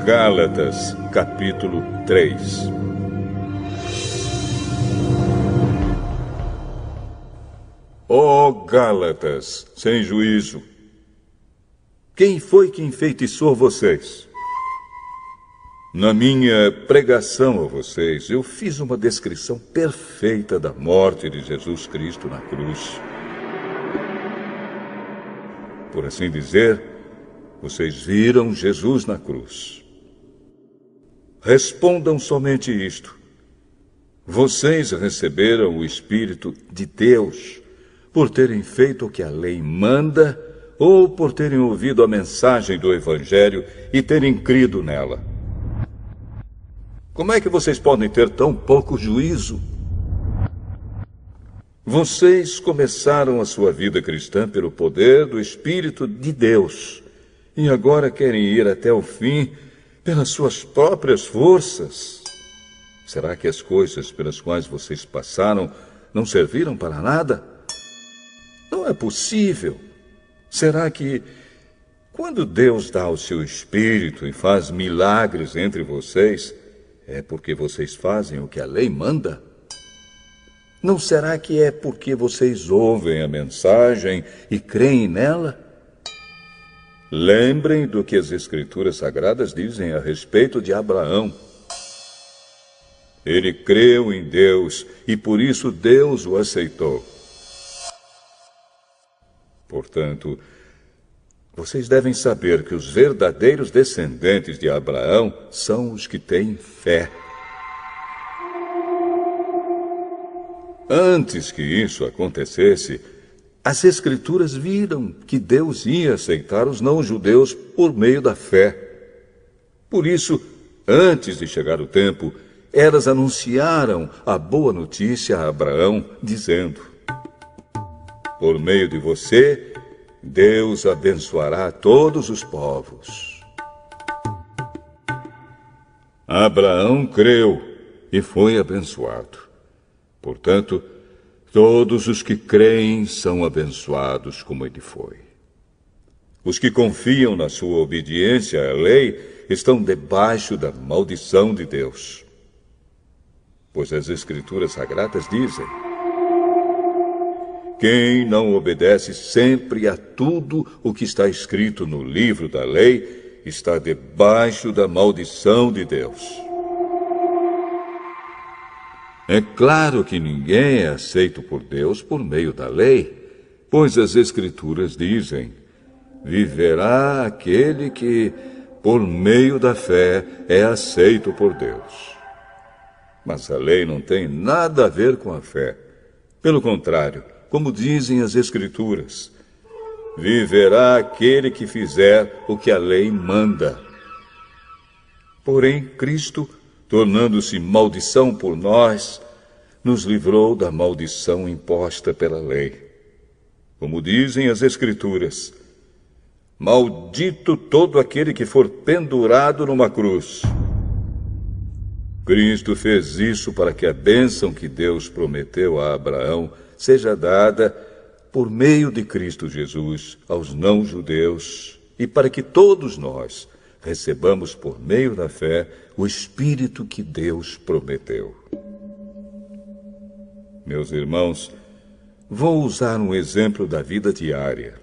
Gálatas, capítulo 3. Ó Gálatas, sem juízo! Quem foi que enfeitiçou vocês? Na minha pregação a vocês, eu fiz uma descrição perfeita da morte de Jesus Cristo na cruz. Por assim dizer, vocês viram Jesus na cruz. Respondam somente isto: vocês receberam o Espírito de Deus por terem feito o que a lei manda ou por terem ouvido a mensagem do Evangelho e terem crido nela? Como é que vocês podem ter tão pouco juízo? Vocês começaram a sua vida cristã pelo poder do Espírito de Deus e agora querem ir até o fim pelas suas próprias forças. Será que as coisas pelas quais vocês passaram não serviram para nada? Não é possível. Será que, quando Deus dá o seu Espírito e faz milagres entre vocês, é porque vocês fazem o que a lei manda? Não será que é porque vocês ouvem a mensagem e creem nela? Lembrem do que as Escrituras Sagradas dizem a respeito de Abraão. Ele creu em Deus e por isso Deus o aceitou. Portanto, vocês devem saber que os verdadeiros descendentes de Abraão são os que têm fé. Antes que isso acontecesse, as Escrituras viram que Deus ia aceitar os não-judeus por meio da fé. Por isso, antes de chegar o tempo, elas anunciaram a boa notícia a Abraão, dizendo: por meio de você, Deus abençoará todos os povos. Abraão creu e foi abençoado. Portanto, todos os que creem são abençoados como ele foi. Os que confiam na sua obediência à lei estão debaixo da maldição de Deus. Pois as Escrituras Sagradas dizem: quem não obedece sempre a tudo o que está escrito no livro da lei está debaixo da maldição de Deus. É claro que ninguém é aceito por Deus por meio da lei, pois as Escrituras dizem: viverá aquele que, por meio da fé, é aceito por Deus. Mas a lei não tem nada a ver com a fé. Pelo contrário, como dizem as Escrituras, viverá aquele que fizer o que a lei manda. Porém, Cristo, tornando-se maldição por nós, nos livrou da maldição imposta pela lei. Como dizem as Escrituras: maldito todo aquele que for pendurado numa cruz. Cristo fez isso para que a bênção que Deus prometeu a Abraão seja dada por meio de Cristo Jesus aos não-judeus e para que todos nós recebamos por meio da fé o Espírito que Deus prometeu. Meus irmãos, vou usar um exemplo da vida diária.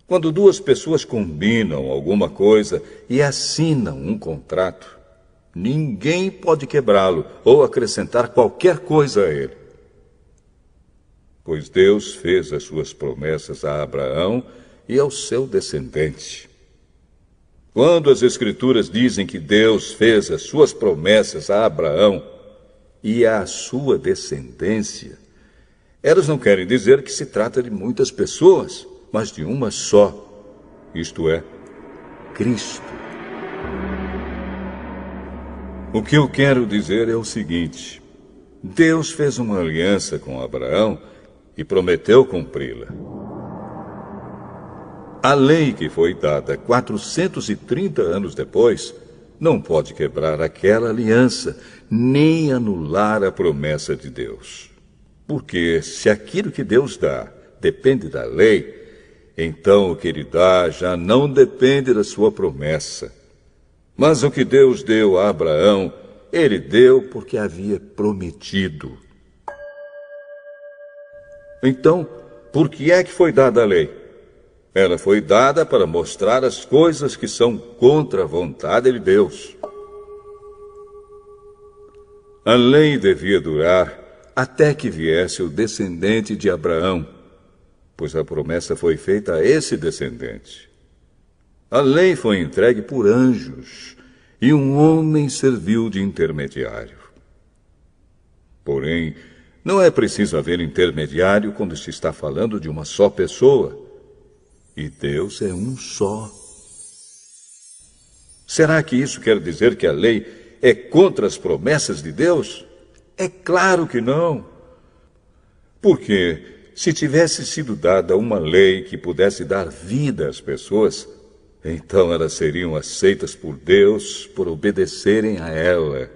Quando duas pessoas combinam alguma coisa e assinam um contrato, ninguém pode quebrá-lo ou acrescentar qualquer coisa a ele. Pois Deus fez as suas promessas a Abraão e ao seu descendente. Quando as Escrituras dizem que Deus fez as suas promessas a Abraão e à sua descendência, elas não querem dizer que se trata de muitas pessoas, mas de uma só, isto é, Cristo. O que eu quero dizer é o seguinte: Deus fez uma aliança com Abraão e prometeu cumpri-la. A lei que foi dada 430 anos depois não pode quebrar aquela aliança, nem anular a promessa de Deus. Porque se aquilo que Deus dá depende da lei, então o que ele dá já não depende da sua promessa. Mas o que Deus deu a Abraão, ele deu porque havia prometido. Então, por que é que foi dada a lei? Ela foi dada para mostrar as coisas que são contra a vontade de Deus. A lei devia durar até que viesse o descendente de Abraão, pois a promessa foi feita a esse descendente. A lei foi entregue por anjos e um homem serviu de intermediário. Porém, não é preciso haver intermediário quando se está falando de uma só pessoa. E Deus é um só. Será que isso quer dizer que a lei é contra as promessas de Deus? É claro que não. Porque se tivesse sido dada uma lei que pudesse dar vida às pessoas, então elas seriam aceitas por Deus por obedecerem a ela.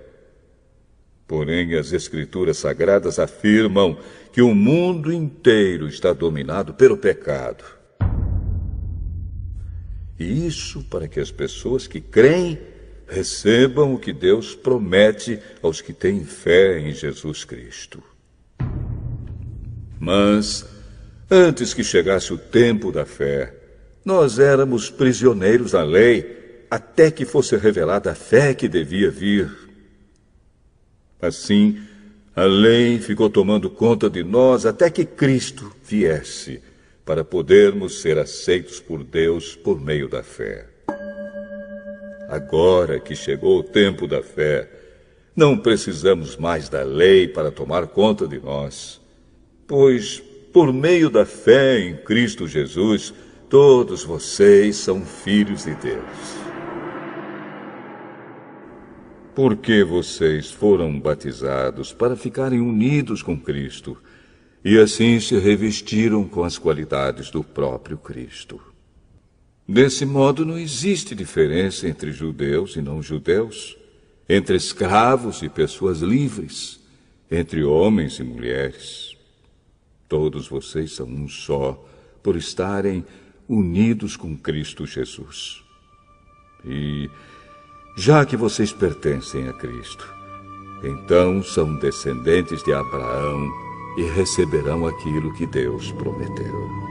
Porém, as Escrituras Sagradas afirmam que o mundo inteiro está dominado pelo pecado. E isso para que as pessoas que creem recebam o que Deus promete aos que têm fé em Jesus Cristo. Mas, antes que chegasse o tempo da fé, nós éramos prisioneiros da lei, até que fosse revelada a fé que devia vir. Assim, a lei ficou tomando conta de nós até que Cristo viesse, para podermos ser aceitos por Deus por meio da fé. Agora que chegou o tempo da fé, não precisamos mais da lei para tomar conta de nós, pois, por meio da fé em Cristo Jesus, todos vocês são filhos de Deus. Porque vocês foram batizados para ficarem unidos com Cristo, e assim se revestiram com as qualidades do próprio Cristo. Desse modo, não existe diferença entre judeus e não-judeus, entre escravos e pessoas livres, entre homens e mulheres. Todos vocês são um só, por estarem unidos com Cristo Jesus. E, já que vocês pertencem a Cristo, então são descendentes de Abraão, e receberão aquilo que Deus prometeu.